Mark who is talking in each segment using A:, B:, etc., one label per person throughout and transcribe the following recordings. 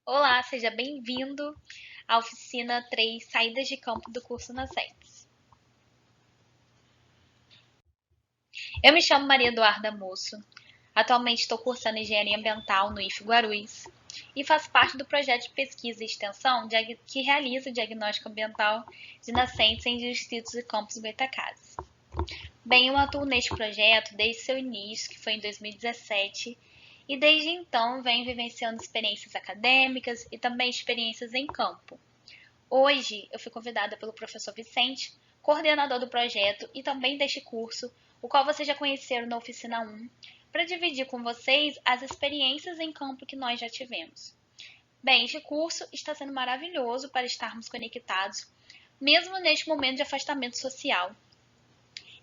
A: Olá, seja bem-vindo à oficina 3 Saídas de Campo do curso Nascentes. Eu me chamo Maria Eduarda Moço, atualmente estou cursando Engenharia Ambiental no IF Guarulhos e faço parte do projeto de pesquisa e extensão que realiza o diagnóstico ambiental de nascentes em distritos e campos Goytacazes. Bem, eu atuo neste projeto desde seu início, que foi em 2017, e desde então venho vivenciando experiências acadêmicas e também experiências em campo. Hoje eu fui convidada pelo professor Vicente, coordenador do projeto e também deste curso, o qual vocês já conheceram na oficina 1, para dividir com vocês as experiências em campo que nós já tivemos. Bem, este curso está sendo maravilhoso para estarmos conectados, mesmo neste momento de afastamento social.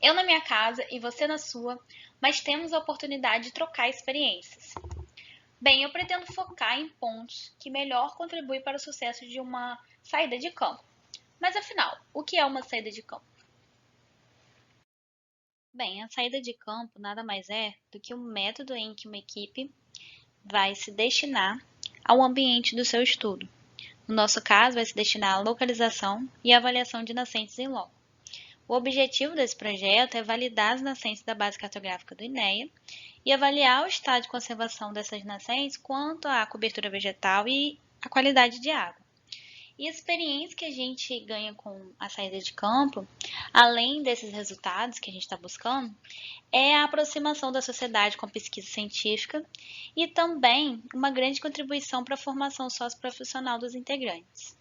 A: Eu na minha casa e você na sua, mas temos a oportunidade de trocar experiências. Bem, eu pretendo focar em pontos que melhor contribuem para o sucesso de uma saída de campo. Mas afinal, o que é uma saída de campo? Bem, a saída de campo nada mais é do que um método em que uma equipe vai se destinar ao ambiente do seu estudo. No nosso caso, vai se destinar à localização e avaliação de nascentes em loco. O objetivo desse projeto é validar as nascentes da base cartográfica do INEA e avaliar o estado de conservação dessas nascentes quanto à cobertura vegetal e à qualidade de água. E a experiência que a gente ganha com a saída de campo, além desses resultados que a gente está buscando, é a aproximação da sociedade com a pesquisa científica e também uma grande contribuição para a formação socioprofissional dos integrantes.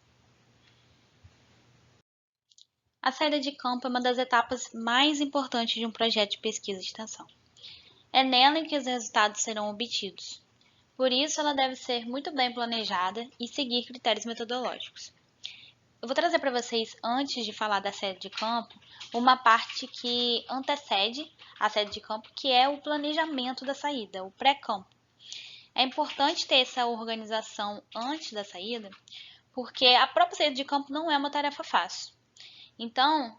A: A saída de campo é uma das etapas mais importantes de um projeto de pesquisa e extensão. É nela que os resultados serão obtidos. Por isso, ela deve ser muito bem planejada e seguir critérios metodológicos. Eu vou trazer para vocês, antes de falar da saída de campo, uma parte que antecede a saída de campo, que é o planejamento da saída, o pré-campo. É importante ter essa organização antes da saída, porque a própria saída de campo não é uma tarefa fácil. Então,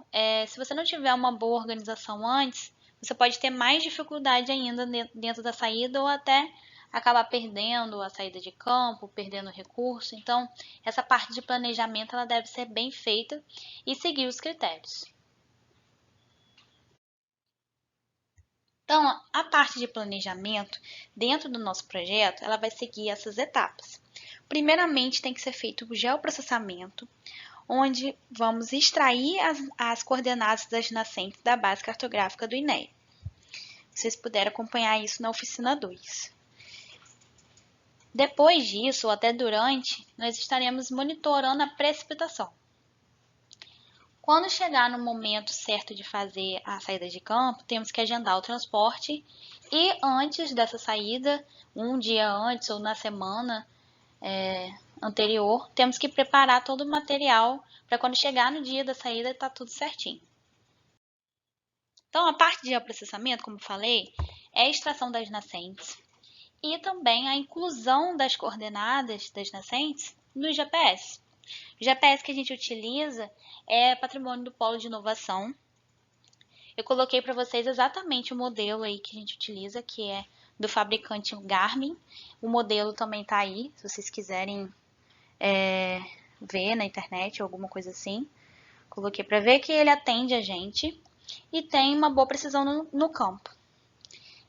A: se você não tiver uma boa organização antes, você pode ter mais dificuldade ainda dentro da saída ou até acabar perdendo a saída de campo, perdendo recurso. Então, essa parte de planejamento ela deve ser bem feita e seguir os critérios. Então, a parte de planejamento dentro do nosso projeto, ela vai seguir essas etapas. Primeiramente, tem que ser feito o geoprocessamento, onde vamos extrair as coordenadas das nascentes da base cartográfica do INEA. Vocês puderam acompanhar isso na oficina 2. Depois disso, ou até durante, nós estaremos monitorando a precipitação. Quando chegar no momento certo de fazer a saída de campo, temos que agendar o transporte e antes dessa saída, um dia antes ou na semana anterior, temos que preparar todo o material para quando chegar no dia da saída estar tudo certinho. Então, a parte de processamento, como falei, é a extração das nascentes e também a inclusão das coordenadas das nascentes no GPS. O GPS que a gente utiliza é patrimônio do Polo de Inovação. Eu coloquei para vocês exatamente o modelo aí que a gente utiliza, que é do fabricante Garmin. O modelo também está aí, se vocês quiserem ver na internet ou alguma coisa assim. Coloquei para ver que ele atende a gente e tem uma boa precisão no campo.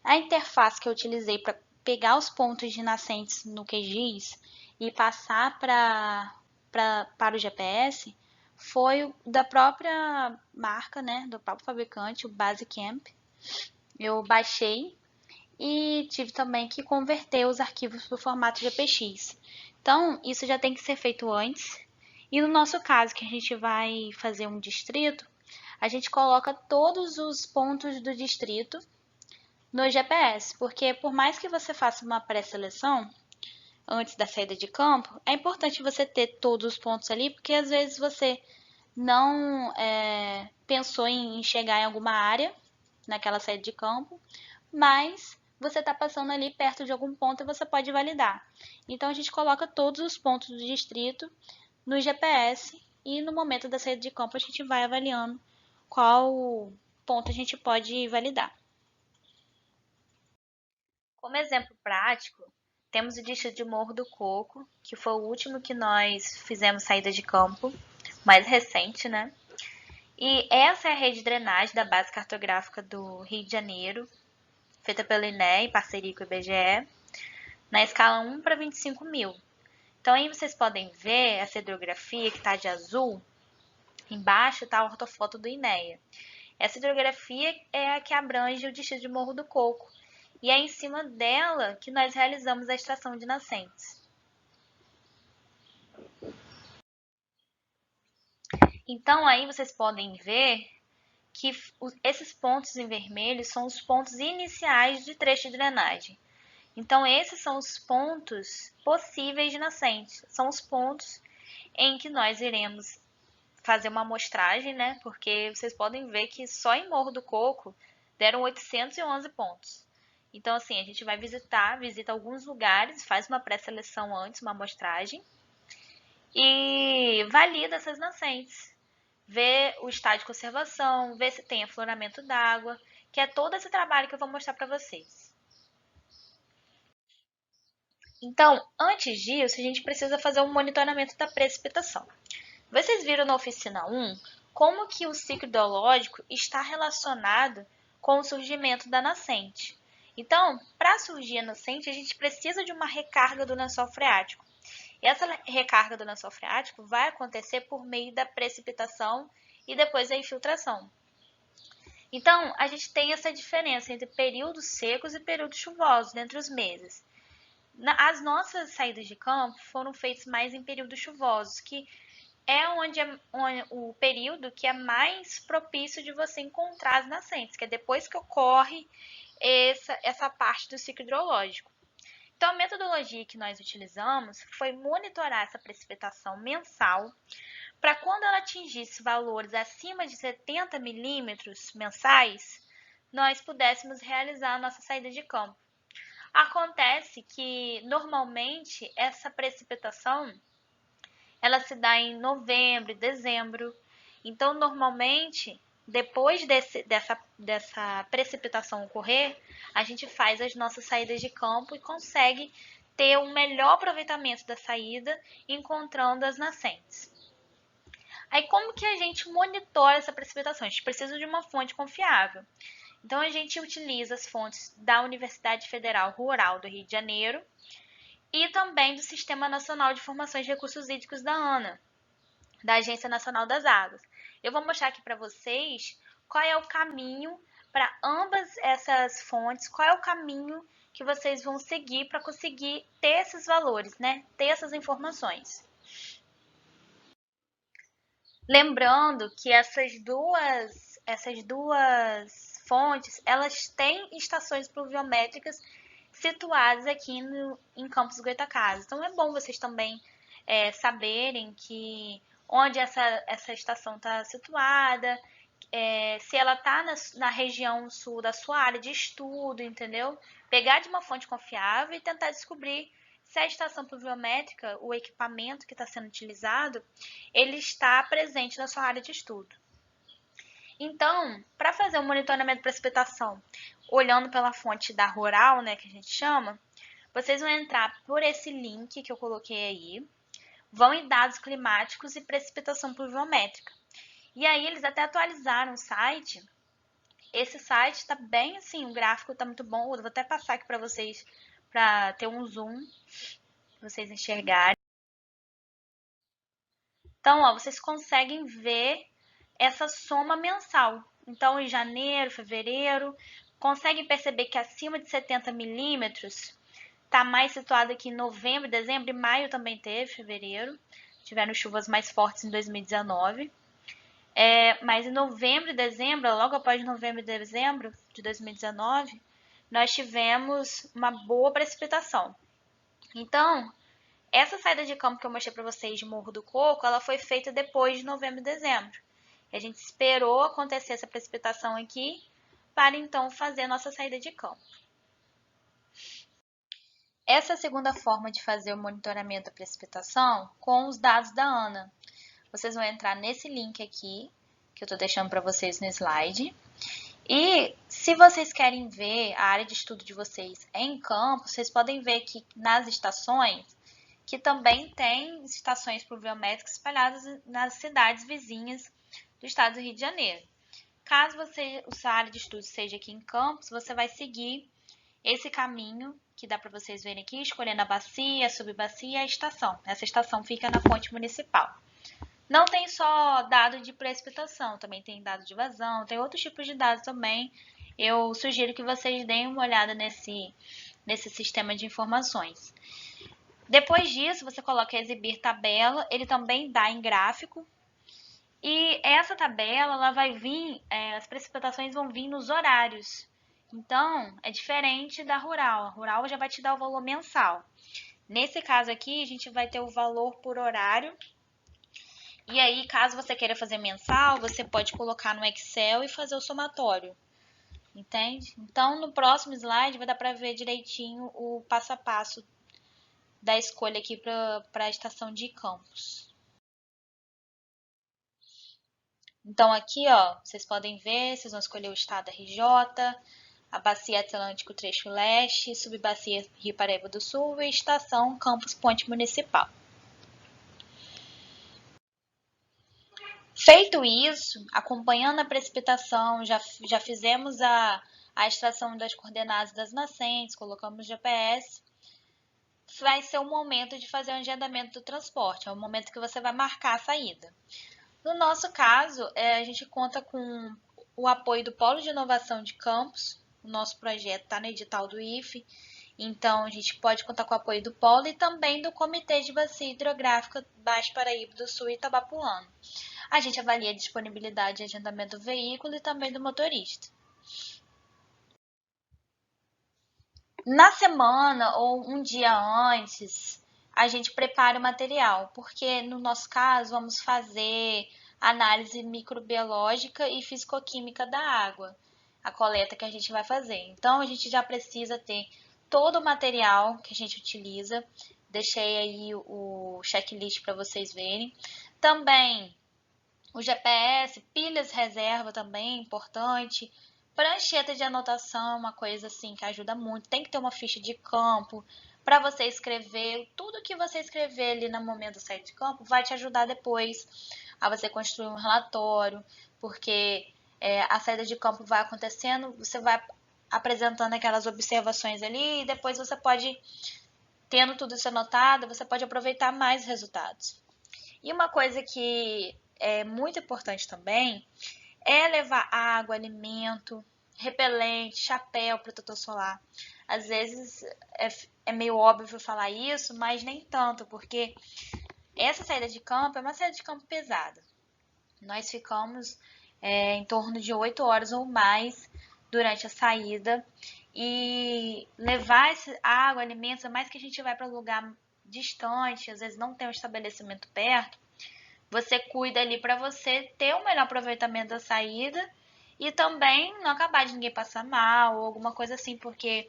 A: A interface que eu utilizei para pegar os pontos de nascentes no QGIS e passar para o GPS foi da própria marca, né, do próprio fabricante, o Basecamp. Eu baixei e tive também que converter os arquivos para o formato GPX. Então, isso já tem que ser feito antes. E no nosso caso, que a gente vai fazer um distrito, a gente coloca todos os pontos do distrito no GPS, porque por mais que você faça uma pré-seleção antes da saída de campo, é importante você ter todos os pontos ali, porque às vezes você não pensou em chegar em alguma área naquela saída de campo, mas você está passando ali perto de algum ponto e você pode validar. Então a gente coloca todos os pontos do distrito no GPS e no momento da saída de campo a gente vai avaliando qual ponto a gente pode validar. Como exemplo prático, temos o distrito de Morro do Coco, que foi o último que nós fizemos saída de campo, mais recente, né? E essa é a rede de drenagem da base cartográfica do Rio de Janeiro, feita pelo INEA em parceria com o IBGE, na escala 1 para 25 mil. Então aí vocês podem ver essa hidrografia que está de azul, embaixo está a ortofoto do INEA. Essa hidrografia é a que abrange o distrito de Morro do Coco, e é em cima dela que nós realizamos a extração de nascentes. Então aí vocês podem ver que esses pontos em vermelho são os pontos iniciais de trecho de drenagem. Então esses são os pontos possíveis de nascentes, são os pontos em que nós iremos fazer uma amostragem, né? Porque vocês podem ver que só em Morro do Coco deram 811 pontos. Então, assim, a gente vai visita alguns lugares, faz uma pré-seleção antes, uma amostragem, e valida essas nascentes. Vê o estado de conservação, vê se tem afloramento d'água, que é todo esse trabalho que eu vou mostrar para vocês. Então, antes disso, a gente precisa fazer um monitoramento da precipitação. Vocês viram na oficina 1 como que o ciclo hidrológico está relacionado com o surgimento da nascente. Então, para surgir a nascente, a gente precisa de uma recarga do lençol freático. E essa recarga do lençol freático vai acontecer por meio da precipitação e depois da infiltração. Então, a gente tem essa diferença entre períodos secos e períodos chuvosos, entre os meses. As nossas saídas de campo foram feitas mais em períodos chuvosos, que é onde o período que é mais propício de você encontrar as nascentes, que é depois que ocorre essa parte do ciclo hidrológico. Então, a metodologia que nós utilizamos foi monitorar essa precipitação mensal para quando ela atingisse valores acima de 70 milímetros mensais, nós pudéssemos realizar a nossa saída de campo. Acontece que, normalmente, essa precipitação ela se dá em novembro, dezembro. Então, normalmente, depois dessa precipitação ocorrer, a gente faz as nossas saídas de campo e consegue ter um melhor aproveitamento da saída, encontrando as nascentes. Aí, como que a gente monitora essa precipitação? A gente precisa de uma fonte confiável. Então, a gente utiliza as fontes da Universidade Federal Rural do Rio de Janeiro, e também do Sistema Nacional de Informações de Recursos Hídricos da ANA, da Agência Nacional das Águas. Eu vou mostrar aqui para vocês qual é o caminho para ambas essas fontes, qual é o caminho que vocês vão seguir para conseguir ter esses valores, né? Ter essas informações. Lembrando que essas duas fontes, elas têm estações pluviométricas situadas aqui em Campos do Goytacazes. Então, é bom vocês também saberem que onde essa estação está situada, se ela está na região sul da sua área de estudo, entendeu? Pegar de uma fonte confiável e tentar descobrir se a estação pluviométrica, o equipamento que está sendo utilizado, ele está presente na sua área de estudo. Então, para fazer o monitoramento de precipitação, olhando pela fonte da Rural, né, que a gente chama, vocês vão entrar por esse link que eu coloquei aí, vão em dados climáticos e precipitação pluviométrica. E aí eles até atualizaram o site. Esse site está bem assim, o gráfico está muito bom. Eu vou até passar aqui para vocês, para ter um zoom, para vocês enxergarem. Então, ó, vocês conseguem ver essa soma mensal. Então, em janeiro, fevereiro, conseguem perceber que acima de 70 milímetros está mais situado aqui em novembro, dezembro e maio também teve, fevereiro. Tiveram chuvas mais fortes em 2019. Mas em novembro e dezembro, logo após novembro e dezembro de 2019, nós tivemos uma boa precipitação. Então, essa saída de campo que eu mostrei para vocês de Morro do Coco, ela foi feita depois de novembro e dezembro. A gente esperou acontecer essa precipitação aqui para então fazer a nossa saída de campo. Essa é a segunda forma de fazer o monitoramento da precipitação com os dados da ANA. Vocês vão entrar nesse link aqui, que eu estou deixando para vocês no slide, E se vocês querem ver a área de estudo de vocês em campo, vocês podem ver que nas estações, que também tem estações pluviométricas espalhadas nas cidades vizinhas do estado do Rio de Janeiro. Caso sua área de estudo seja aqui em Campos, você vai seguir esse caminho que dá para vocês verem aqui, escolhendo a bacia, a subbacia e a estação. Essa estação fica na fonte municipal. Não tem só dado de precipitação, também tem dado de vazão, tem outros tipos de dados também. Eu sugiro que vocês deem uma olhada nesse sistema de informações. Depois disso, você coloca exibir tabela, ele também dá em gráfico. E essa tabela, ela vai vir, as precipitações vão vir nos horários. Então, é diferente da rural. A rural já vai te dar o valor mensal. Nesse caso aqui, a gente vai ter o valor por horário. E aí, caso você queira fazer mensal, você pode colocar no Excel e fazer o somatório. Entende? Então, no próximo slide vai dar para ver direitinho o passo a passo da escolha aqui para a estação de Campos. Então, aqui, ó, vocês podem ver, vocês vão escolher o estado RJ, a Bacia Atlântico Trecho Leste, Subbacia Rio Paraíba do Sul e estação Campos Ponte Municipal. Feito isso, acompanhando a precipitação, já fizemos a extração das coordenadas das nascentes, colocamos GPS, vai ser o momento de fazer o agendamento do transporte, é o momento que você vai marcar a saída. No nosso caso, a gente conta com o apoio do Polo de Inovação de Campos, o nosso projeto está no edital do IFE, então a gente pode contar com o apoio do Polo e também do Comitê de Bacia Hidrográfica Baixo Paraíba do Sul e Itabapuana. A gente avalia a disponibilidade e agendamento do veículo e também do motorista. Na semana ou um dia antes, a gente prepara o material, porque no nosso caso vamos fazer análise microbiológica e fisicoquímica da água, a coleta que a gente vai fazer. Então a gente já precisa ter todo o material que a gente utiliza. Deixei aí o checklist para vocês verem. Também o GPS, pilhas reserva também é importante. Prancheta de anotação é uma coisa assim que ajuda muito. Tem que ter uma ficha de campo para você escrever. Tudo que você escrever ali no momento do sair de campo vai te ajudar depois a você construir um relatório, porque a saída de campo vai acontecendo, você vai apresentando aquelas observações ali e depois você pode, tendo tudo isso anotado, você pode aproveitar mais resultados. E uma coisa que é muito importante também é levar água, alimento, repelente, chapéu, protetor solar. Às vezes é meio óbvio falar isso, mas nem tanto, porque essa saída de campo é uma saída de campo pesada. Nós ficamos em torno de 8 horas ou mais durante a saída e levar água, alimentos, mais que a gente vai para um lugar distante, às vezes não tem um estabelecimento perto, você cuida ali para você ter um melhor aproveitamento da saída e também não acabar de ninguém passar mal ou alguma coisa assim, porque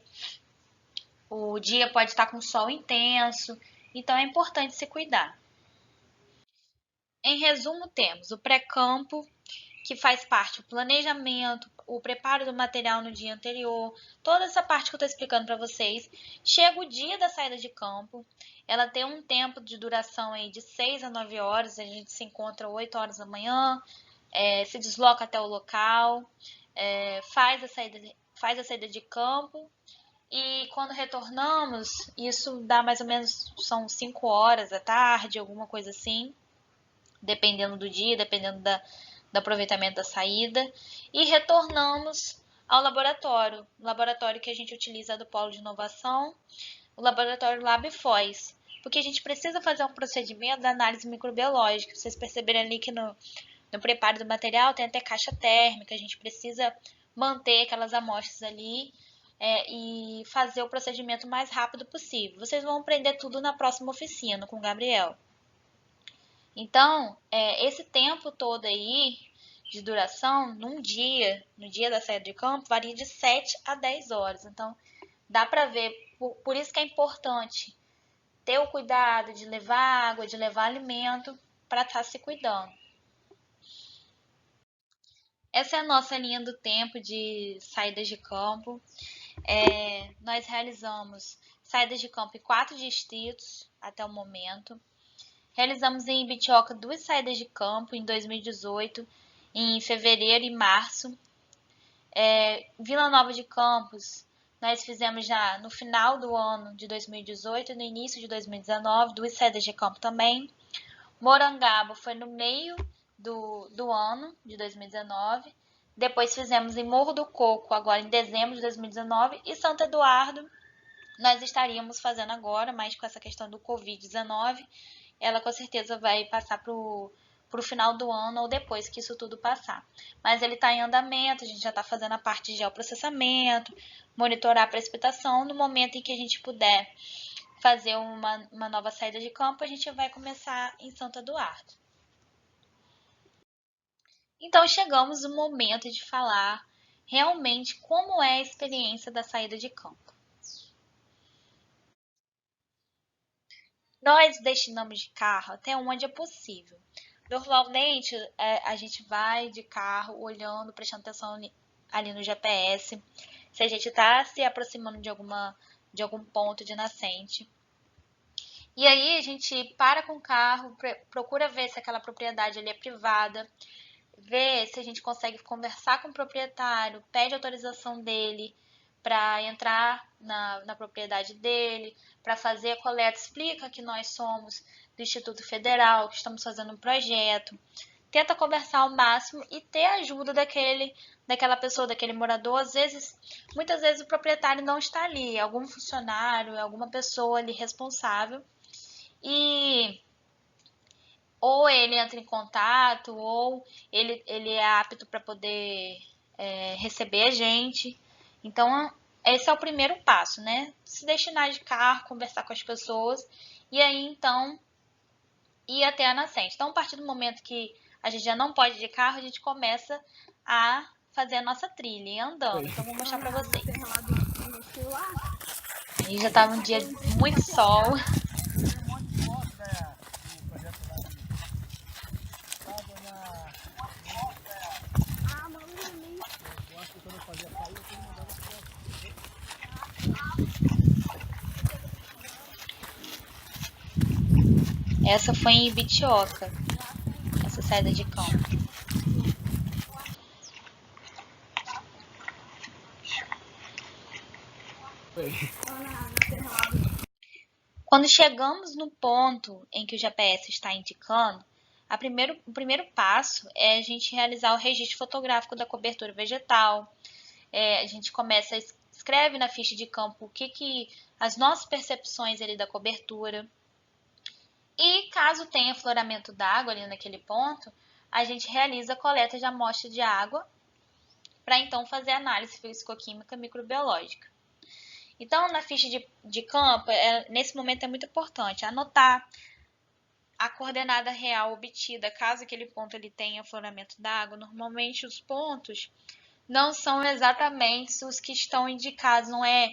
A: o dia pode estar com sol intenso, então é importante se cuidar. Em resumo, temos o pré-campo, que faz parte do planejamento, o preparo do material no dia anterior, toda essa parte que eu estou explicando para vocês. Chega o dia da saída de campo, ela tem um tempo de duração aí de 6 a 9 horas, a gente se encontra 8 horas da manhã, se desloca até o local, faz a saída de campo e quando retornamos, isso dá mais ou menos, são 5 horas da tarde, alguma coisa assim, dependendo do dia, dependendo do aproveitamento da saída, e retornamos ao laboratório que a gente utiliza do Polo de Inovação, o laboratório LabFoz, porque a gente precisa fazer um procedimento da análise microbiológica. Vocês perceberam ali que no preparo do material tem até caixa térmica, a gente precisa manter aquelas amostras ali e fazer o procedimento o mais rápido possível. Vocês vão aprender tudo na próxima oficina com o Gabriel. Então, esse tempo todo aí de duração, no dia da saída de campo, varia de 7 a 10 horas. Então, dá para ver, por isso que é importante ter o cuidado de levar água, de levar alimento para estar se cuidando. Essa é a nossa linha do tempo de saídas de campo. Nós realizamos saídas de campo em 4 distritos até o momento. Realizamos em Ibitioca 2 saídas de campo em 2018, em fevereiro e março. Vila Nova de Campos, nós fizemos já no final do ano de 2018 e no início de 2019, 2 saídas de campo também. Morangaba foi no meio do ano de 2019. Depois fizemos em Morro do Coco, agora em dezembro de 2019. E Santo Eduardo, nós estaríamos fazendo agora, mas com essa questão do Covid-19, ela com certeza vai passar para o final do ano ou depois que isso tudo passar. Mas ele está em andamento, a gente já está fazendo a parte de geoprocessamento, monitorar a precipitação. No momento em que a gente puder fazer uma nova saída de campo, a gente vai começar em Santo Eduardo. Então, chegamos no momento de falar realmente como é a experiência da saída de campo. Nós destinamos de carro até onde é possível. Normalmente, a gente vai de carro olhando, prestando atenção ali no GPS, se a gente está se aproximando de algum ponto de nascente. E aí a gente para com o carro, procura ver se aquela propriedade ali é privada, vê se a gente consegue conversar com o proprietário, pede autorização dele para entrar na propriedade dele, para fazer a coleta, explica que nós somos do Instituto Federal, que estamos fazendo um projeto, tenta conversar ao máximo e ter a ajuda daquela pessoa, daquele morador. Muitas vezes o proprietário não está ali, algum funcionário, alguma pessoa ali responsável, e ou ele entra em contato, ou ele é apto para poder receber a gente. Então, esse é o primeiro passo, né? Se destinar de carro, conversar com as pessoas, e aí, então, ir até a nascente. Então, a partir do momento que a gente já não pode ir de carro, a gente começa a fazer a nossa trilha, e andando. Então, vou mostrar para vocês. Aí já tá um dia de muito sol. Essa foi em Ibitioca, essa saída de campo. Quando chegamos no ponto em que o GPS está indicando, o primeiro passo é a gente realizar o registro fotográfico da cobertura vegetal. A gente escreve na ficha de campo as nossas percepções ali da cobertura. E caso tenha afloramento d'água ali naquele ponto, a gente realiza a coleta de amostra de água para então fazer a análise físico-química microbiológica. Então, na ficha de campo, nesse momento é muito importante anotar a coordenada real obtida, caso aquele ponto ele tenha afloramento d'água. Normalmente os pontos não são exatamente os que estão indicados, não é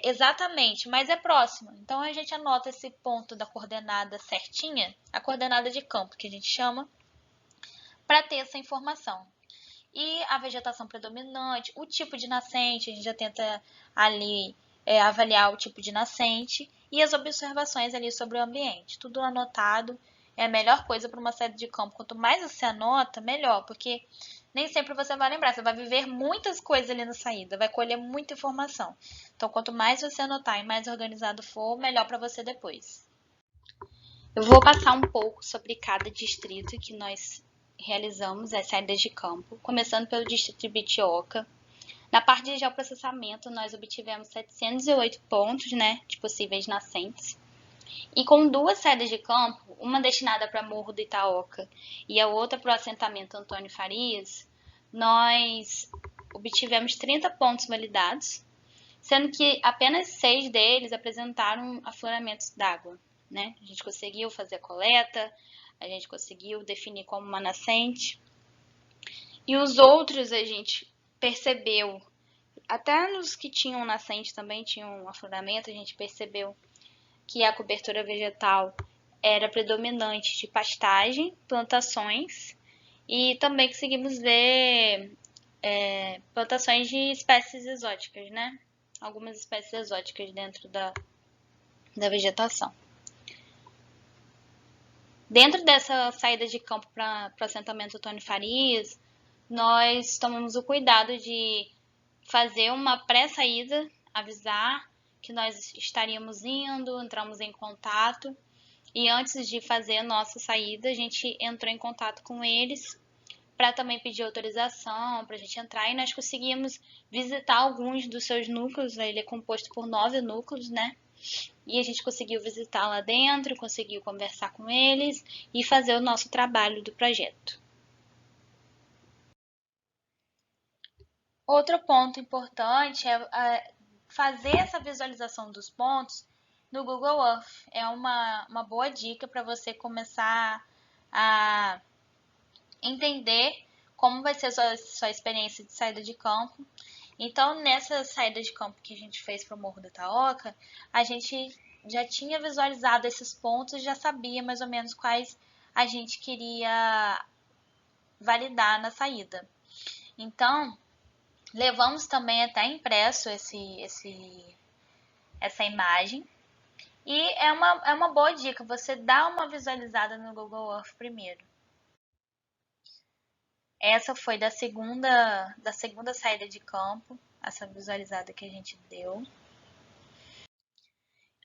A: exatamente, mas é próximo. Então a gente anota esse ponto da coordenada certinha, a coordenada de campo que a gente chama, para ter essa informação. E a vegetação predominante, o tipo de nascente, a gente já tenta ali avaliar o tipo de nascente e as observações ali sobre o ambiente. Tudo anotado é a melhor coisa para uma saída de campo. Quanto mais você anota, melhor, porque nem sempre você vai lembrar. Você vai viver muitas coisas ali na saída, vai colher muita informação. Então, quanto mais você anotar e mais organizado for, melhor para você depois. Eu vou passar um pouco sobre cada distrito que nós realizamos as saídas de campo, começando pelo distrito de Ibitioca. Na parte de geoprocessamento, nós obtivemos 708 pontos, né, de possíveis nascentes. E com 2 saídas de campo, uma destinada para Morro do Itaoca e a outra para o assentamento Antônio Farias, nós obtivemos 30 pontos validados, sendo que apenas 6 deles apresentaram afloramentos d'água, né? A gente conseguiu fazer a coleta, a gente conseguiu definir como uma nascente. E os outros a gente percebeu, até nos que tinham nascente também tinham afloramento, a gente percebeu que a cobertura vegetal era predominante de pastagem, plantações E também conseguimos ver plantações de espécies exóticas, né? Algumas espécies exóticas dentro da vegetação. Dentro dessa saída de campo para o assentamento Tony Farias, nós tomamos o cuidado de fazer uma pré-saída, avisar que nós estaríamos indo, entramos em contato. E antes de fazer a nossa saída, a gente entrou em contato com eles para também pedir autorização para a gente entrar, e nós conseguimos visitar alguns dos seus núcleos. Ele é composto por 9 núcleos, né? E a gente conseguiu visitar lá dentro, conseguiu conversar com eles e fazer o nosso trabalho do projeto. Outro ponto importante é fazer essa visualização dos pontos no Google Earth. É uma boa dica para você começar a entender como vai ser a sua experiência de saída de campo. Então, nessa saída de campo que a gente fez para o Morro da Taoca, a gente já tinha visualizado esses pontos, já sabia mais ou menos quais a gente queria validar na saída. Então, levamos também até impresso essa imagem. E é uma boa dica, você dá uma visualizada no Google Earth primeiro. Essa foi da segunda saída de campo, essa visualizada que a gente deu.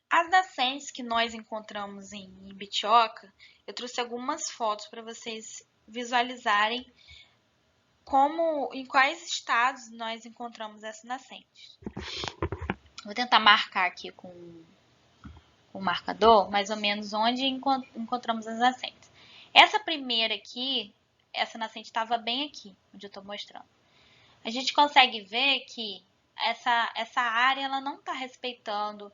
A: As nascentes que nós encontramos em Ibitioca, eu trouxe algumas fotos para vocês visualizarem em quais estados nós encontramos essas nascentes. Vou tentar marcar aqui com o marcador, mais ou menos onde encontramos as nascentes. Essa primeira aqui, essa nascente estava bem aqui, onde eu estou mostrando. A gente consegue ver que essa área ela não está respeitando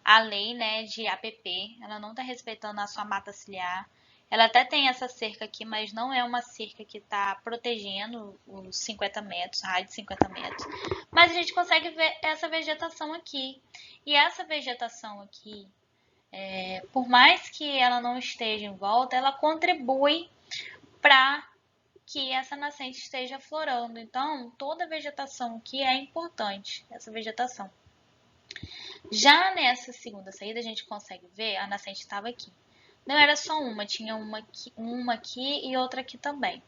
A: a lei, né, de APP, ela não está respeitando a sua mata ciliar. Ela até tem essa cerca aqui, mas não é uma cerca que está protegendo os 50 metros, raio de 50 metros. Mas a gente consegue ver essa vegetação aqui. E essa vegetação aqui, por mais que ela não esteja em volta, ela contribui para que essa nascente esteja florando. Então, toda a vegetação aqui é importante, essa vegetação. Já nessa segunda saída, a gente consegue ver, a nascente estava aqui. Não era só uma, tinha uma aqui e outra aqui também.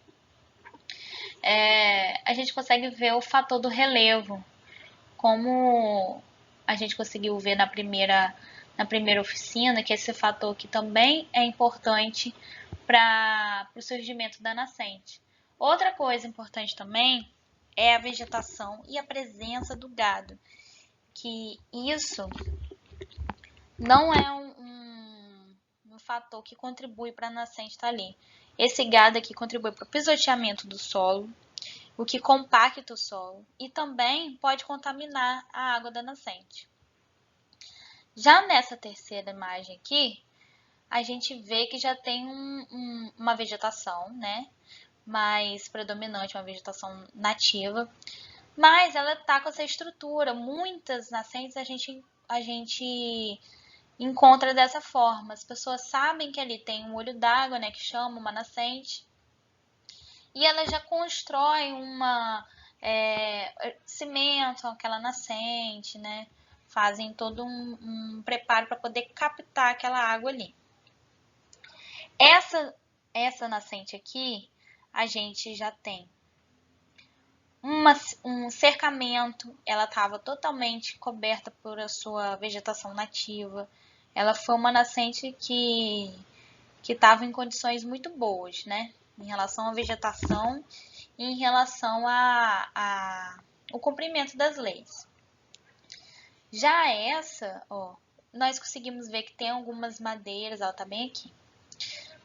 A: A gente consegue ver o fator do relevo, como a gente conseguiu ver na primeira oficina, que esse fator aqui também é importante para o surgimento da nascente. Outra coisa importante também é a vegetação e a presença do gado, que isso não é um fator que contribui para a nascente estar ali. Esse gado aqui contribui para o pisoteamento do solo, o que compacta o solo e também pode contaminar a água da nascente. Já nessa terceira imagem aqui, a gente vê que já tem uma vegetação, né, mais predominante, uma vegetação nativa, mas ela está com essa estrutura. Muitas nascentes a gente encontra dessa forma. As pessoas sabem que ali tem um olho d'água, né, que chama uma nascente, e ela já constrói cimentam aquela nascente, né? Fazem todo um preparo para poder captar aquela água ali. Essa nascente aqui, a gente já tem um cercamento, ela estava totalmente coberta por a sua vegetação nativa. Ela foi uma nascente que estava em condições muito boas, né? Em relação à vegetação e em relação ao cumprimento das leis. Já essa, ó, nós conseguimos ver que tem algumas madeiras, ela tá bem aqui.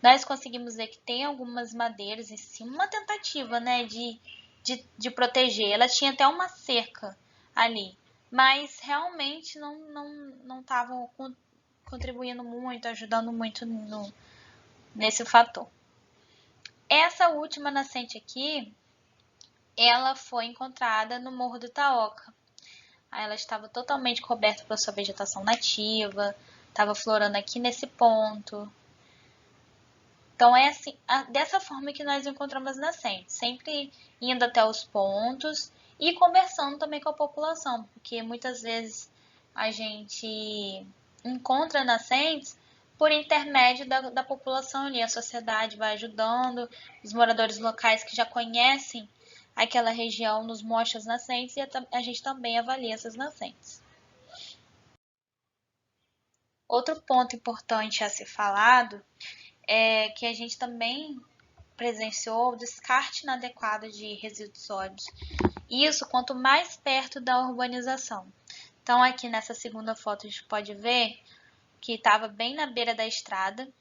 A: Nós conseguimos ver que tem algumas madeiras em cima, uma tentativa, né, de proteger. Ela tinha até uma cerca ali, mas realmente não estavam contribuindo muito, ajudando muito nesse fator. Essa última nascente aqui, ela foi encontrada no Morro do Taoca. Ela estava totalmente coberta pela sua vegetação nativa, estava florando aqui nesse ponto. Então, é assim, dessa forma que nós encontramos as nascentes, sempre indo até os pontos e conversando também com a população, porque muitas vezes a gente encontra nascentes por intermédio da população ali, a sociedade vai ajudando, os moradores locais que já conhecem aquela região nos mostram as nascentes e a gente também avalia essas nascentes. Outro ponto importante a ser falado é que a gente também presenciou o descarte inadequado de resíduos sólidos. Isso quanto mais perto da urbanização. Então, aqui nessa segunda foto, a gente pode ver que estava bem na beira da estrada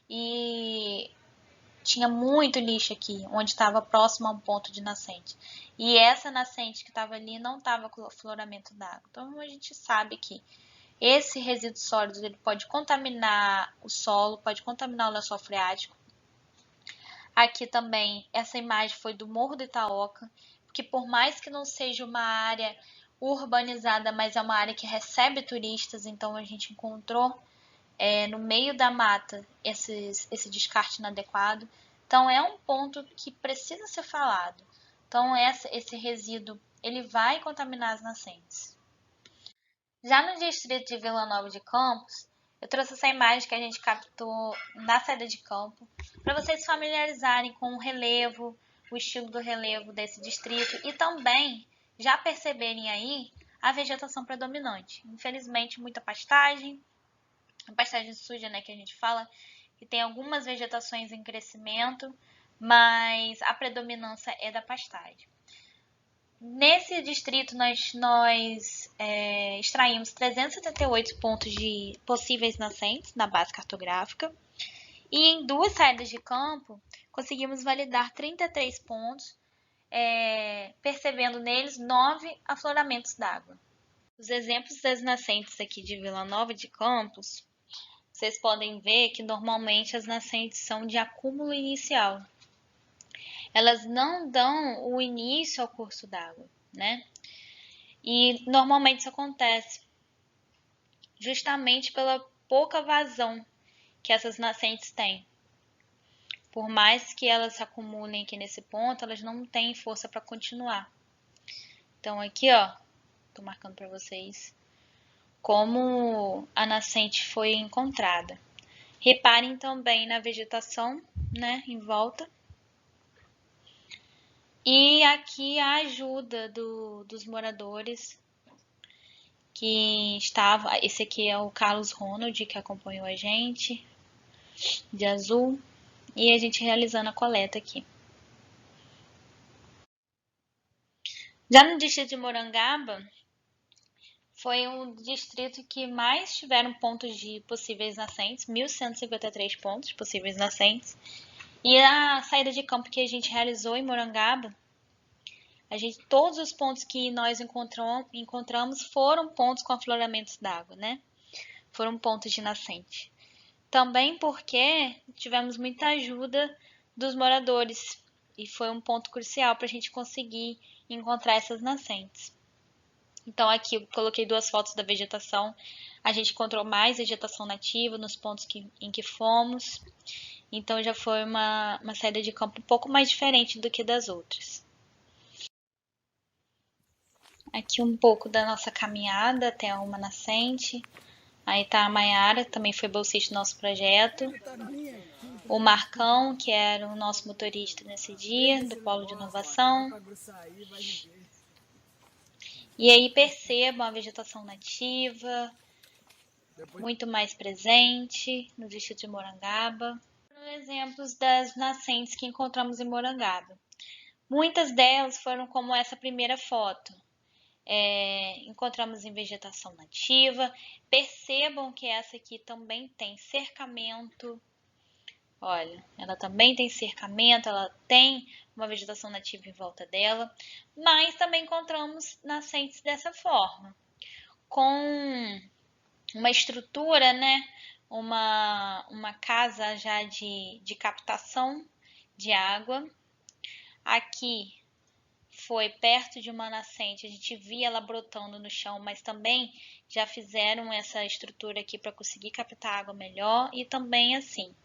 A: e tinha muito lixo aqui, onde estava próximo a um ponto de nascente. E essa nascente que estava ali não estava com afloramento d'água. Então, a gente sabe que esse resíduo sólido ele pode contaminar o solo, pode contaminar o lençol freático. Aqui também, essa imagem foi do Morro do Itaoca, porque por mais que não seja uma área urbanizada, mas é uma área que recebe turistas, então a gente encontrou no meio da mata esse descarte inadequado. Então é um ponto que precisa ser falado. Então esse resíduo ele vai contaminar as nascentes. Já no distrito de Vila Nova de Campos, eu trouxe essa imagem que a gente captou na saída de campo, para vocês se familiarizarem com o relevo, o estilo do relevo desse distrito e também já perceberem aí a vegetação predominante. Infelizmente, muita pastagem, a pastagem suja, né, que a gente fala, que tem algumas vegetações em crescimento, mas a predominância é da pastagem. Nesse distrito, nós extraímos 378 pontos de possíveis nascentes na base cartográfica e em 2 saídas de campo conseguimos validar 33 pontos, percebendo neles 9 afloramentos d'água. Os exemplos das nascentes aqui de Vila Nova de Campos, vocês podem ver que normalmente as nascentes são de acúmulo inicial. Elas não dão o início ao curso d'água, né? E normalmente isso acontece justamente pela pouca vazão que essas nascentes têm. Por mais que elas se acumulem aqui nesse ponto, elas não têm força para continuar. Então aqui, ó, tô marcando para vocês como a nascente foi encontrada. Reparem também na vegetação, né, em volta. E aqui a ajuda dos moradores que estava. Esse aqui é o Carlos Ronald, que acompanhou a gente, de azul, e a gente realizando a coleta aqui. Já no distrito de Morangaba, foi um distrito que mais tiveram pontos de possíveis nascentes, 1.153 pontos de possíveis nascentes. E a saída de campo que a gente realizou em Morangaba, todos os pontos que nós encontramos foram pontos com afloramentos d'água, né? Foram pontos de nascente. Também porque tivemos muita ajuda dos moradores e foi um ponto crucial para a gente conseguir encontrar essas nascentes. Então aqui eu coloquei 2 fotos da vegetação. A gente encontrou mais vegetação nativa nos pontos em que fomos. Então já foi uma saída de campo um pouco mais diferente do que das outras. Aqui um pouco da nossa caminhada até uma nascente. Aí tá a Maiara, também foi bolsista do nosso projeto. O Marcão, que era o nosso motorista nesse dia, do Polo de Inovação. E aí percebam a vegetação nativa, muito mais presente no distrito de Morangaba. Exemplos das nascentes que encontramos em Morangaba. Muitas delas foram como essa primeira foto. Encontramos em vegetação nativa. Percebam que essa aqui também tem cercamento. Olha, ela também tem cercamento, ela tem uma vegetação nativa em volta dela, mas também encontramos nascentes dessa forma, com uma estrutura, né? Uma casa já de captação de água. Aqui foi perto de uma nascente, a gente via ela brotando no chão, mas também já fizeram essa estrutura aqui para conseguir captar água melhor e também assim.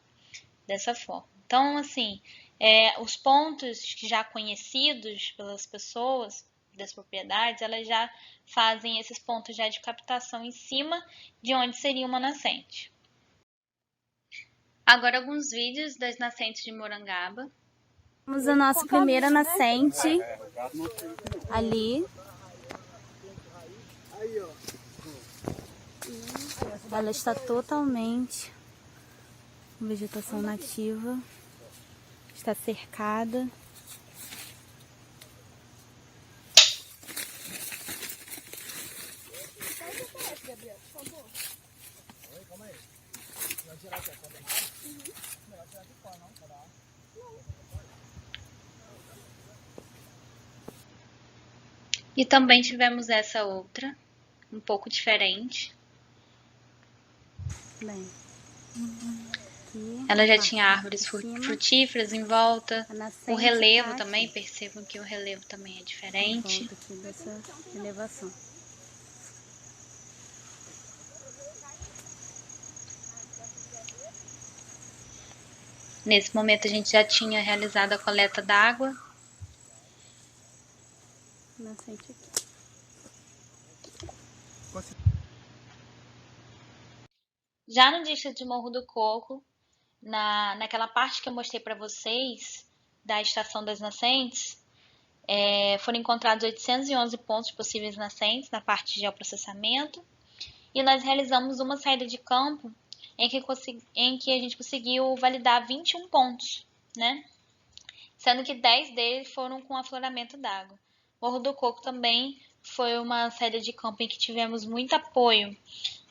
A: dessa forma. Então, assim, os pontos já conhecidos pelas pessoas das propriedades, elas já fazem esses pontos já de captação em cima de onde seria uma nascente. Agora alguns vídeos das nascentes de Morangaba.
B: Temos a nossa primeira nascente ali. Ela está totalmente com vegetação nativa, está cercada.
A: E também tivemos essa outra, um pouco diferente.
B: Bem,
A: ela já tinha árvores frutíferas em volta. O relevo também, percebam que o relevo também é diferente.
B: Aqui dessa elevação.
A: Nesse momento a gente já tinha realizado a coleta d'água.
B: Nascente aqui.
A: Já no distrito de Morro do Coco, naquela parte que eu mostrei para vocês, da estação das nascentes, foram encontrados 811 pontos de possíveis nascentes na parte de geoprocessamento, e nós realizamos uma saída de campo em que a gente conseguiu validar 21 pontos, né? Sendo que 10 deles foram com afloramento d'água. Morro do Coco também foi uma saída de campo em que tivemos muito apoio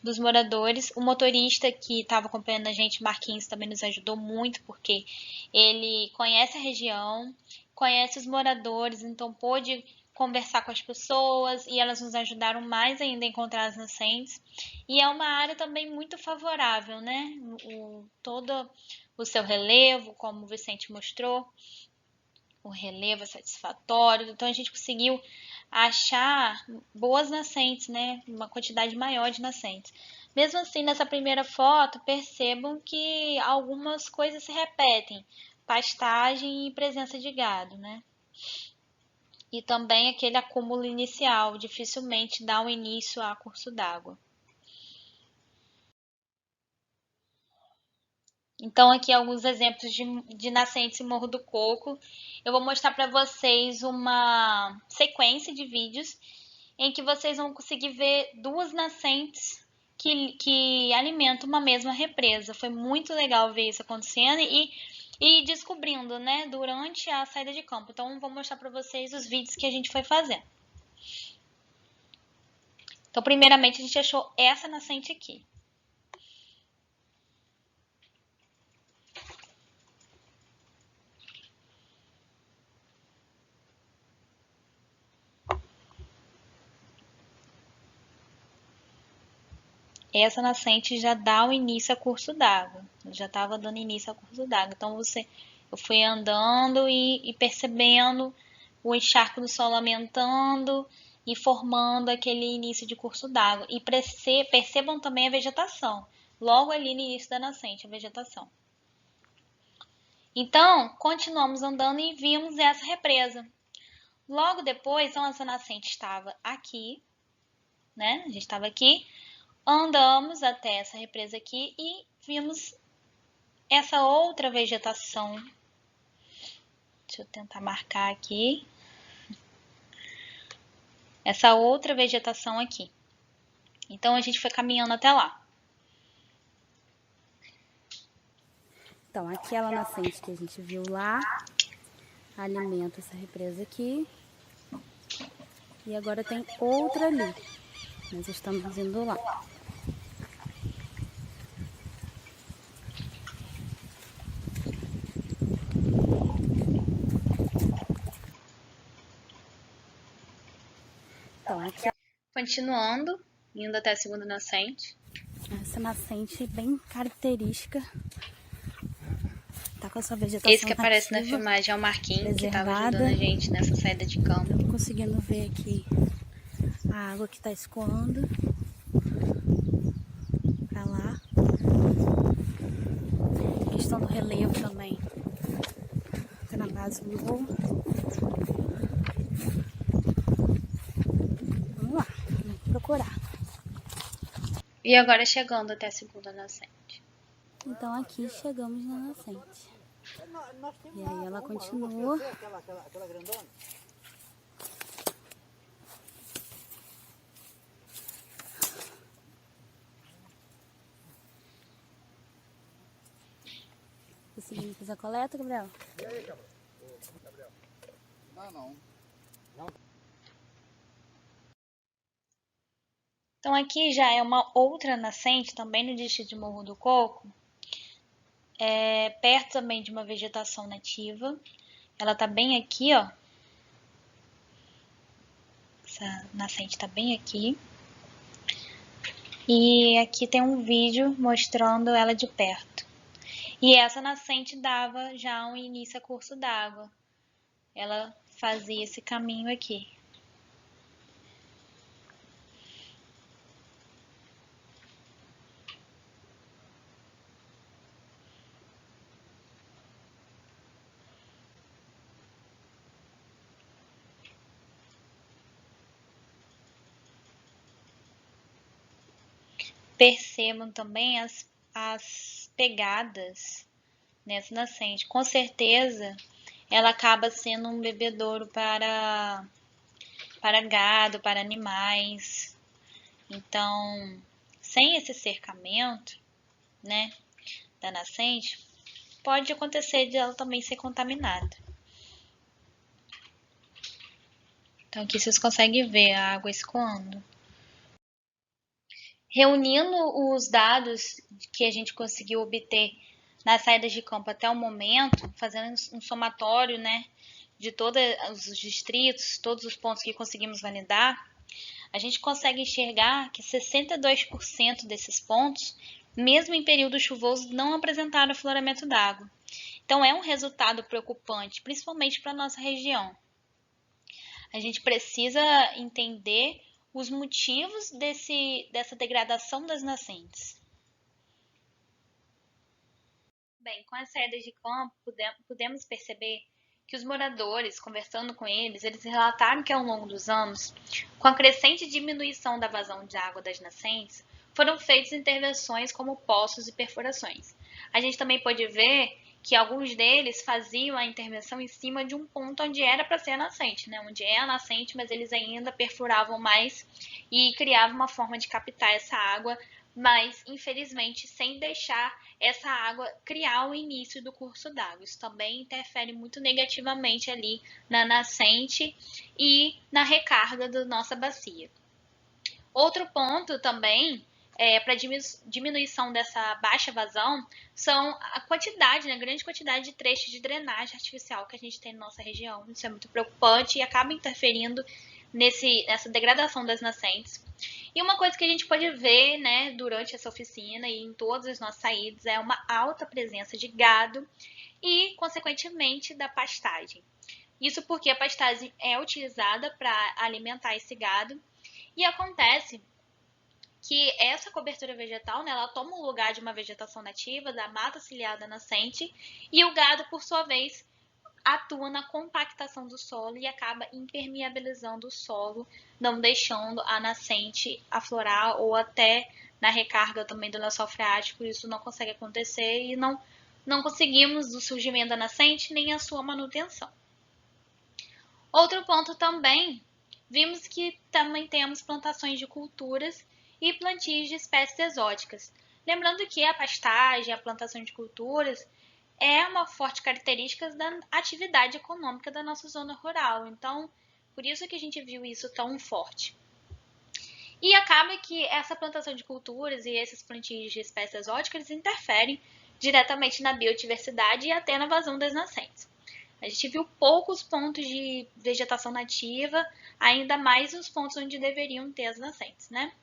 A: dos moradores. O motorista que estava acompanhando a gente, Marquinhos, também nos ajudou muito, porque ele conhece a região, conhece os moradores, então pôde conversar com as pessoas e elas nos ajudaram mais ainda a encontrar as nascentes. E é uma área também muito favorável, né? Todo o seu relevo, como o Vicente mostrou, o relevo é satisfatório, então a gente conseguiu achar boas nascentes, né? Uma quantidade maior de nascentes. Mesmo assim, nessa primeira foto, percebam que algumas coisas se repetem, pastagem e presença de gado, né? E também aquele acúmulo inicial, dificilmente dá um início a curso d'água. Então, aqui alguns exemplos de nascentes em Morro do Coco. Eu vou mostrar para vocês uma sequência de vídeos em que vocês vão conseguir ver duas nascentes que alimentam uma mesma represa. Foi muito legal ver isso acontecendo e descobrindo, né, durante a saída de campo. Então, vou mostrar para vocês os vídeos que a gente foi fazendo. Então, primeiramente, a gente achou essa nascente aqui. Essa nascente já dá o início a curso d'água. Já estava dando início a curso d'água. Então, eu fui andando e percebendo o encharco do solo aumentando e formando aquele início de curso d'água. E percebam também a vegetação. Logo ali no início da nascente, a vegetação. Então, continuamos andando e vimos essa represa. Logo depois, então, essa nascente estava aqui, né? A gente estava aqui. Andamos até essa represa aqui e vimos essa outra vegetação. Deixa eu tentar marcar aqui. Essa outra vegetação aqui. Então, a gente foi caminhando até lá.
B: Então, aquela nascente que a gente viu lá, alimenta essa represa aqui. E agora tem outra ali. Nós estamos indo lá. Então, aqui...
A: Continuando, indo até a segunda nascente.
B: Essa nascente bem característica. Tá com a sua vegetação
A: Esse que aparece na filmagem é o Marquinhos, que estava ajudando a gente nessa saída de campo.
B: Tô conseguindo ver aqui a água que tá escoando pra lá. Aqui questão do relevo também. Tá na base do morro. Vamos lá, vamos procurar.
A: E agora chegando até a segunda nascente.
B: Então aqui chegamos na nascente. E aí ela continua. Conseguindo fazer a coleta, Gabriel?
C: E aí, Gabriel? Não.
A: Então aqui já é uma outra nascente, também no distrito de Morro do Coco, perto também de uma vegetação nativa. Ela tá bem aqui, ó. Essa nascente tá bem aqui. E aqui tem um vídeo mostrando ela de perto. E essa nascente dava já um início a curso d'água. Ela fazia esse caminho aqui. Percebam também as pegadas nessa nascente. Com certeza, ela acaba sendo um bebedouro para gado, para animais. Então, sem esse cercamento, né, da nascente, pode acontecer de ela também ser contaminada. Então, aqui vocês conseguem ver a água escoando. Reunindo os dados que a gente conseguiu obter nas saídas de campo até o momento, fazendo um somatório, né, de todos os distritos, todos os pontos que conseguimos validar, a gente consegue enxergar que 62% desses pontos, mesmo em período chuvoso, não apresentaram afloramento d'água. Então, é um resultado preocupante, principalmente para a nossa região. A gente precisa entender os motivos dessa degradação das nascentes. Bem, com as saídas de campo, podemos perceber que os moradores, conversando com eles relataram que ao longo dos anos, com a crescente diminuição da vazão de água das nascentes, foram feitas intervenções como poços e perfurações. A gente também pode ver que alguns deles faziam a intervenção em cima de um ponto onde era para ser a nascente, né? Onde é a nascente, mas eles ainda perfuravam mais e criavam uma forma de captar essa água, mas infelizmente sem deixar essa água criar o início do curso d'água. Isso também interfere muito negativamente ali na nascente e na recarga da nossa bacia. Outro ponto também para diminuição dessa baixa vazão são a quantidade, né, grande quantidade de trechos de drenagem artificial que a gente tem na nossa região. Isso é muito preocupante e acaba interferindo nessa degradação das nascentes. E uma coisa que a gente pode ver, né, durante essa oficina e em todas as nossas saídas é uma alta presença de gado e, consequentemente, da pastagem. Isso porque a pastagem é utilizada para alimentar esse gado e acontece que essa cobertura vegetal, né, ela toma o lugar de uma vegetação nativa, da mata ciliada nascente, e o gado, por sua vez, atua na compactação do solo e acaba impermeabilizando o solo, não deixando a nascente aflorar ou até na recarga também do lençol freático, isso não consegue acontecer e não conseguimos o surgimento da nascente nem a sua manutenção. Outro ponto também, vimos que também temos plantações de culturas e plantios de espécies exóticas. Lembrando que a pastagem, a plantação de culturas, é uma forte característica da atividade econômica da nossa zona rural. Então, por isso que a gente viu isso tão forte. E acaba que essa plantação de culturas e esses plantios de espécies exóticas eles interferem diretamente na biodiversidade e até na vazão das nascentes. A gente viu poucos pontos de vegetação nativa, ainda mais nos pontos onde deveriam ter as nascentes, né?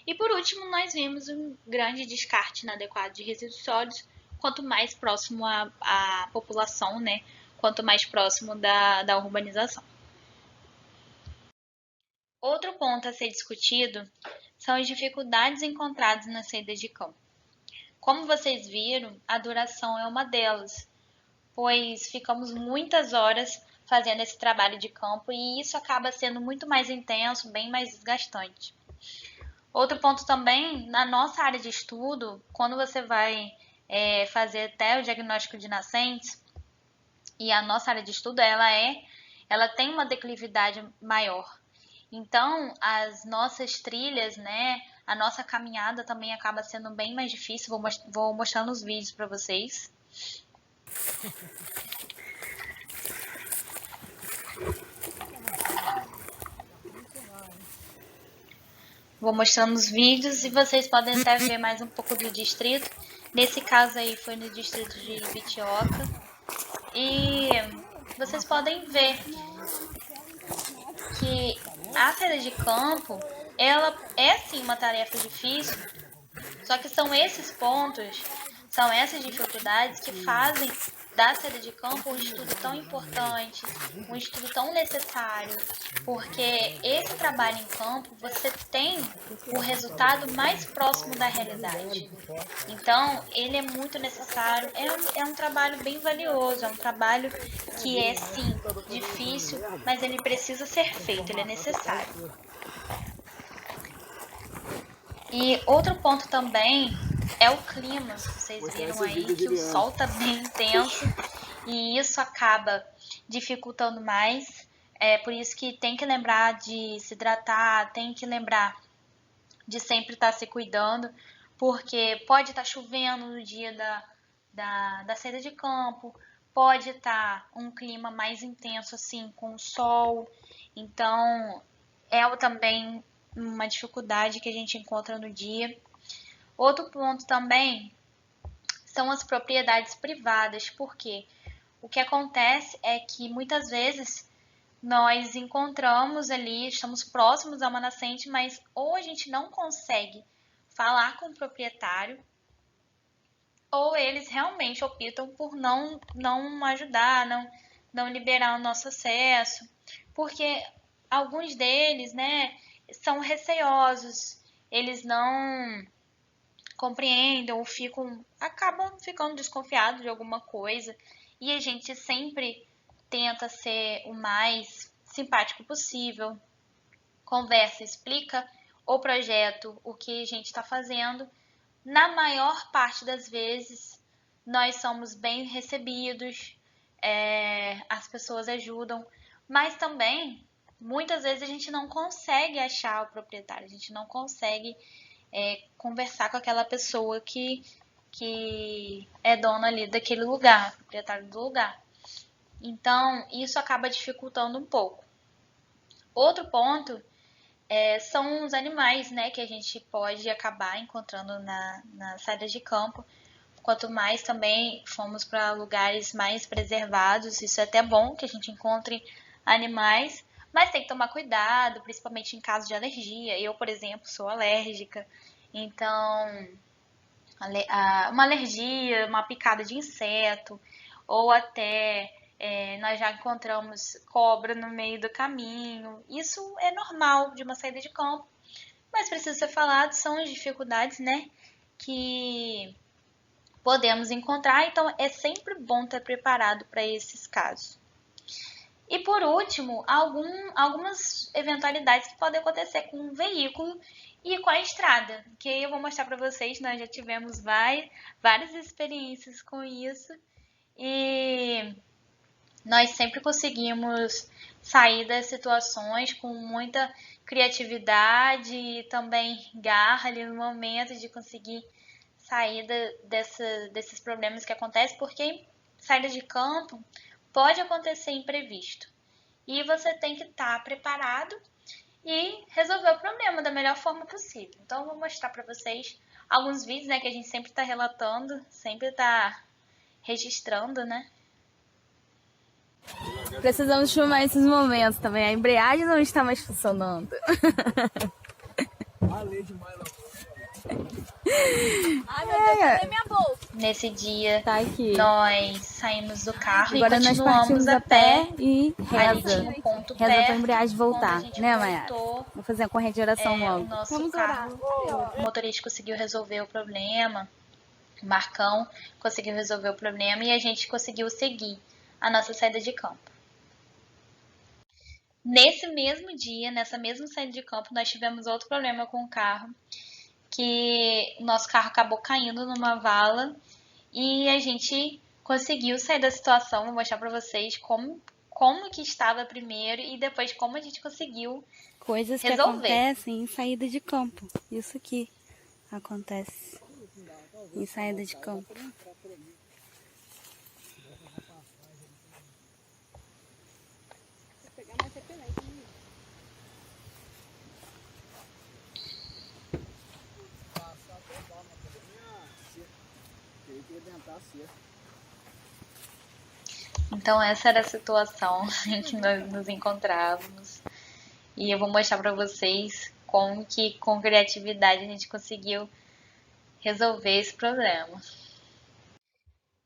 A: E por último, nós vimos um grande descarte inadequado de resíduos sólidos, quanto mais próximo à população, né? Quanto mais próximo da urbanização. Outro ponto a ser discutido são as dificuldades encontradas nas saídas de campo. Como vocês viram, a duração é uma delas, pois ficamos muitas horas fazendo esse trabalho de campo e isso acaba sendo muito mais intenso, bem mais desgastante. Outro ponto também, na nossa área de estudo, quando você vai fazer até o diagnóstico de nascentes, e a nossa área de estudo ela tem uma declividade maior. Então, as nossas trilhas, né, a nossa caminhada também acaba sendo bem mais difícil. Vou mostrar nos vídeos para vocês. Vou mostrando os vídeos e vocês podem até ver mais um pouco do distrito. Nesse caso aí foi no distrito de Bitioca. E vocês podem ver que a saída de campo, ela é sim uma tarefa difícil, só que são esses pontos, são essas dificuldades que fazem da saída de campo um estudo tão importante, um estudo tão necessário, porque esse trabalho em campo você tem o resultado mais próximo da realidade. Então, ele é muito necessário, é um trabalho bem valioso, é um trabalho que é sim difícil, mas ele precisa ser feito, ele é necessário. E outro ponto também é o clima. Vocês viram aí que o sol está bem intenso e isso acaba dificultando mais. É por isso que tem que lembrar de se hidratar, tem que lembrar de sempre estar se cuidando, porque pode estar chovendo no dia da saída de campo, pode estar um clima mais intenso assim, com o sol. Então, é também uma dificuldade que a gente encontra no dia. Outro ponto também são as propriedades privadas, porque o que acontece é que muitas vezes nós encontramos ali, estamos próximos a uma nascente, mas ou a gente não consegue falar com o proprietário, ou eles realmente optam por não ajudar, não liberar o nosso acesso, porque alguns deles, né, são receosos, eles não compreendem ou acabam ficando desconfiados de alguma coisa, e a gente sempre tenta ser o mais simpático possível, conversa, explica o projeto, o que a gente está fazendo. Na maior parte das vezes, nós somos bem recebidos, as pessoas ajudam, mas também, muitas vezes, a gente não consegue achar o proprietário, a gente não consegue conversar com aquela pessoa que é dona ali daquele lugar, proprietário do lugar. Então, isso acaba dificultando um pouco. Outro ponto são os animais, né, que a gente pode acabar encontrando na saída de campo. Quanto mais também fomos para lugares mais preservados, isso é até bom que a gente encontre animais, mas tem que tomar cuidado, principalmente em caso de alergia. Eu, por exemplo, sou alérgica, então uma alergia, uma picada de inseto, ou até nós já encontramos cobra no meio do caminho. Isso é normal de uma saída de campo, mas precisa ser falado, são as dificuldades, né, que podemos encontrar, então é sempre bom estar preparado para esses casos. E por último, algumas eventualidades que podem acontecer com o veículo e com a estrada, que eu vou mostrar para vocês. Nós já tivemos várias experiências com isso e nós sempre conseguimos sair das situações com muita criatividade e também garra ali no momento de conseguir sair desses problemas que acontecem, porque saída de campo pode acontecer imprevisto e você tem que estar preparado e resolver o problema da melhor forma possível. Então, eu vou mostrar para vocês alguns vídeos, né, que a gente sempre está relatando, sempre está registrando, né?
B: Precisamos filmar esses momentos também. A embreagem não está mais funcionando.
D: Ai, meu Deus, cadê minha bolsa?
A: Nesse dia,
B: Tá aqui.
A: nós saímos do carro
B: Agora
A: e
B: nós
A: continuamos
B: partimos
A: a pé.
B: e
A: Ali
B: reza.
A: tinha um ponto
B: Reza pra
A: perto,
B: embreagem voltar,
A: quando a gente
B: né, Mayara?
A: voltou,
B: Vou fazer uma corrente de oração
A: o
B: logo.
A: nosso
D: Vamos
A: carro,
D: orar.
A: o motorista conseguiu resolver o problema. O Marcão conseguiu resolver o problema e a gente conseguiu seguir a nossa saída de campo. Nesse mesmo dia, nessa mesma saída de campo, nós tivemos outro problema com o carro, que o nosso carro acabou caindo numa vala e a gente conseguiu sair da situação. Vou mostrar para vocês como que estava primeiro e depois como a gente conseguiu
B: Coisas que
A: resolver.
B: acontecem em saída de campo. Isso aqui acontece em saída de campo.
A: Então essa era a situação em que nós nos encontrávamos. E eu vou mostrar para vocês como que com criatividade a gente conseguiu resolver esse problema.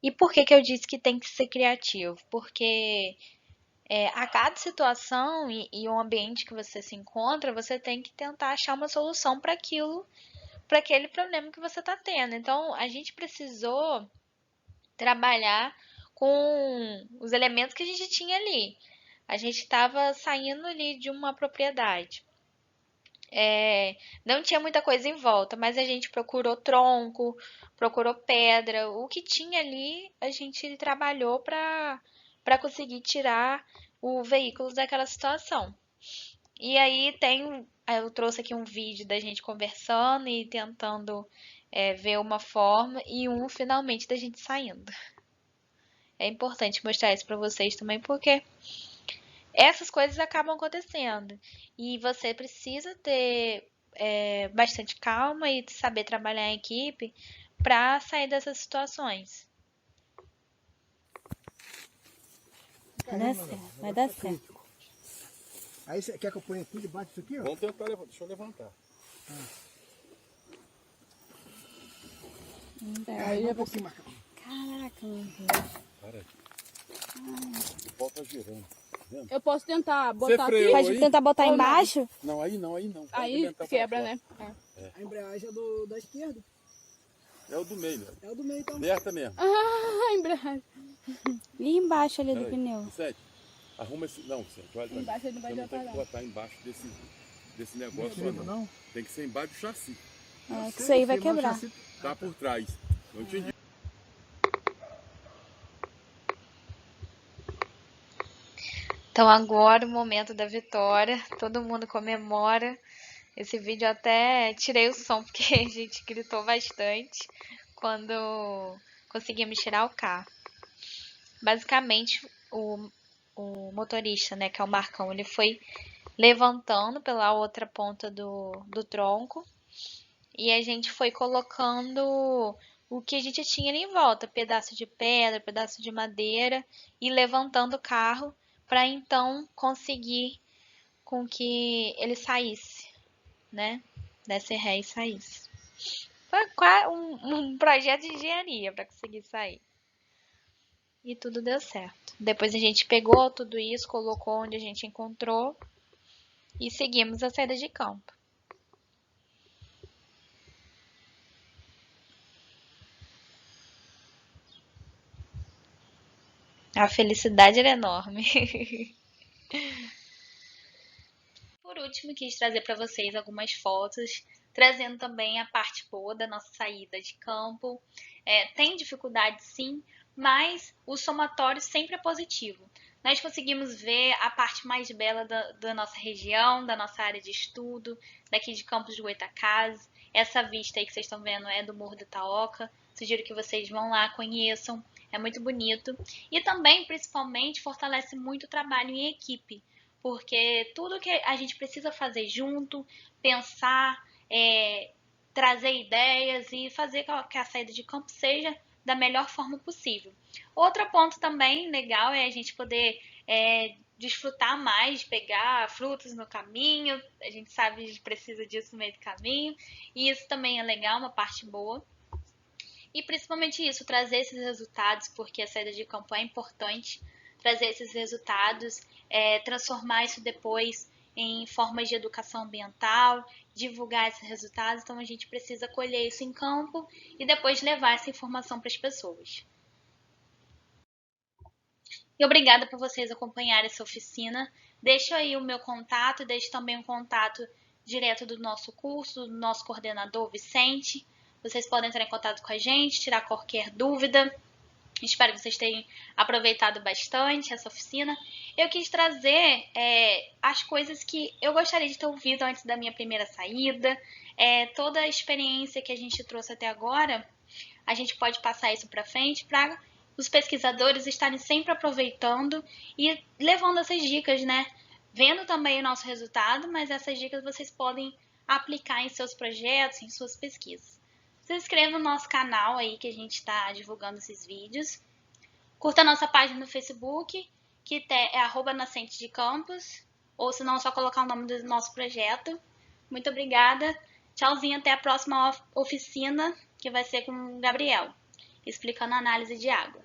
A: E por que eu disse que tem que ser criativo? Porque a cada situação e o ambiente que você se encontra, você tem que tentar achar uma solução para aquele problema que você está tendo. Então, a gente precisou trabalhar com os elementos que a gente tinha ali. A gente estava saindo ali de uma propriedade. Não tinha muita coisa em volta, mas a gente procurou tronco, procurou pedra. O que tinha ali, a gente trabalhou para conseguir tirar o veículo daquela situação. E aí eu trouxe aqui um vídeo da gente conversando e tentando ver uma forma e finalmente da gente saindo. É importante mostrar isso para vocês também, porque essas coisas acabam acontecendo e você precisa ter bastante calma e saber trabalhar em equipe para sair dessas situações.
B: Vai dar certo, vai dar certo.
C: Aí você quer que eu ponha aqui debaixo disso aqui, ó?
E: Vamos tentar levantar. Deixa eu levantar.
C: Aí um pouquinho, Marcão.
B: Caraca, meu Deus.
E: Para aí. O pau tá girando. Tá vendo?
D: Eu posso tentar
E: Você
D: botar aqui?
E: freou
B: Pode
E: aí?
B: tentar botar
D: Ou não?
B: embaixo?
E: Não, aí não, aí não. Vai
D: Aí
E: arrebentar
D: quebra,
E: pra
D: né?
E: fora.
C: A embreagem é da esquerda.
E: É o do meio, né?
C: É o do meio, então.
E: Aberta mesmo.
D: Ah, embreagem.
B: E embaixo ali do
E: Pera aí.
B: pneu?
E: Sete, arruma esse... Não, Sete, olha pra mim.
D: Embaixo ele não vai
E: Você não tem que
D: atrapalhar.
E: botar embaixo desse negócio,
C: Não,
E: não. Tem que ser embaixo do chassi.
B: É, que isso aí vai
C: Sei, mas o
B: quebrar.
C: chassi-
E: Tá por trás. Não entendi.
A: Então agora o momento da vitória, todo mundo comemora. Esse vídeo eu até tirei o som porque a gente gritou bastante quando conseguimos tirar o carro. Basicamente o motorista, né, que é o Marcão, ele foi levantando pela outra ponta do tronco e a gente foi colocando o que a gente tinha ali em volta, pedaço de pedra, pedaço de madeira e levantando o carro para então conseguir com que ele saísse, né? Desse ré e saísse. Foi um projeto de engenharia para conseguir sair. E tudo deu certo. Depois a gente pegou tudo isso, colocou onde a gente encontrou e seguimos a saída de campo. A felicidade era enorme. Por último, quis trazer para vocês algumas fotos, trazendo também a parte boa da nossa saída de campo. Tem dificuldade sim, mas o somatório sempre é positivo. Nós conseguimos ver a parte mais bela da nossa região, da nossa área de estudo, daqui de Campos do Goytacazes. Essa vista aí que vocês estão vendo é do Morro do Itaoca. Sugiro que vocês vão lá, conheçam. É muito bonito. E também, principalmente, fortalece muito o trabalho em equipe. Porque tudo que a gente precisa fazer junto, pensar, trazer ideias e fazer que a saída de campo seja da melhor forma possível. Outro ponto também legal é a gente poder desfrutar mais, pegar frutas no caminho. A gente sabe que a gente precisa disso no meio do caminho. E isso também é legal, uma parte boa. E principalmente isso, trazer esses resultados, porque a saída de campo é importante, trazer esses resultados, transformar isso depois em formas de educação ambiental, divulgar esses resultados, então a gente precisa colher isso em campo e depois levar essa informação para as pessoas. E obrigada por vocês acompanharem essa oficina. Deixo aí o meu contato, deixo também um contato direto do nosso curso, do nosso coordenador Vicente. Vocês podem entrar em contato com a gente, tirar qualquer dúvida. Espero que vocês tenham aproveitado bastante essa oficina. Eu quis trazer as coisas que eu gostaria de ter ouvido antes da minha primeira saída. Toda a experiência que a gente trouxe até agora, a gente pode passar isso para frente para os pesquisadores estarem sempre aproveitando e levando essas dicas, né? Vendo também o nosso resultado, mas essas dicas vocês podem aplicar em seus projetos, em suas pesquisas. Se inscreva no nosso canal aí que a gente está divulgando esses vídeos. Curta a nossa página no Facebook, que é @Nascente de Campos, ou se não, é só colocar o nome do nosso projeto. Muito obrigada. Tchauzinho, até a próxima oficina, que vai ser com o Gabriel, explicando a análise de água.